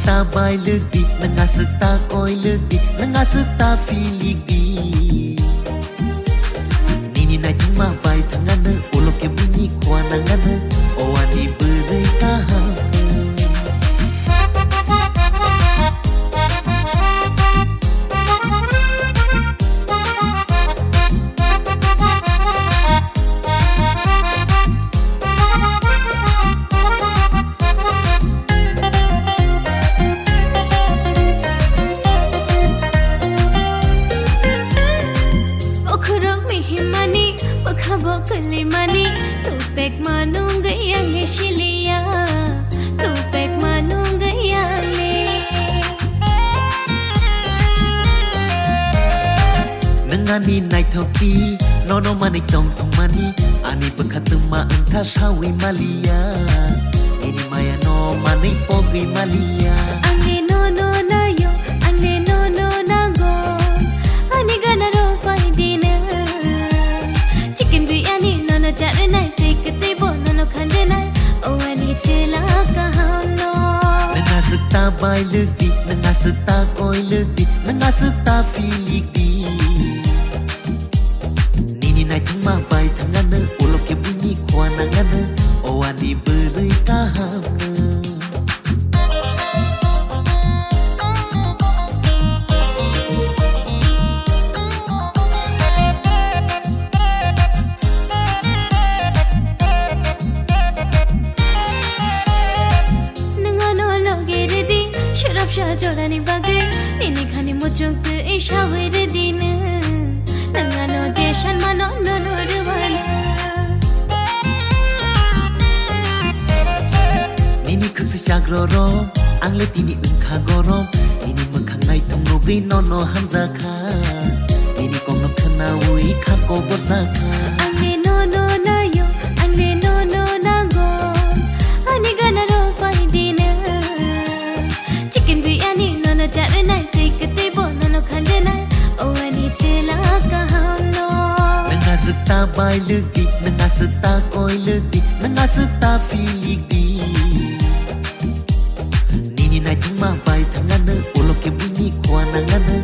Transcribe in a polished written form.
ta BAILIKTI nangasuk ta KOKBOROK nangasuk ta BAILIKTI nini na cuma bai tangana ulok ke bunyi kuanangana owani beri kaham Kalimani tu pek manung gayang le shilia tu pek manung gayang le nangani nai thoki no mani tong mani ani bekatuma entah sawi malia ini maya no mani pogi malia ange no na yo ange no na go ani gana ro faidina chicken biryani no chare nai tikte bo no khande nai o ani chela kaham no nangasuk ta BAILIKTI nangasuk ta KOKBOROK nangasuk ta BAILIKTI nini na cuma bai tangana ulok ke bunyi kuanangana owani beri kaham Jorani bagai ini khani mujung tu ishawir dina nangano jeshan mano no ruwana nini khuksu chagroro angle tini ungkha gorom nini makhang nai tong no gei no hamza kha nini kong no khana ui kha ko borza kha ange no na yo ange no na go ani gana ro faidina biryani no chare nai tikte bo no khande nai o ani chela kaham no nangasuk ta BAILIKTI nangasuk ta KOKBOROK nangasuk ta BAILIKTI nini na cuma bai tangana ulok ke bunyi kuanangana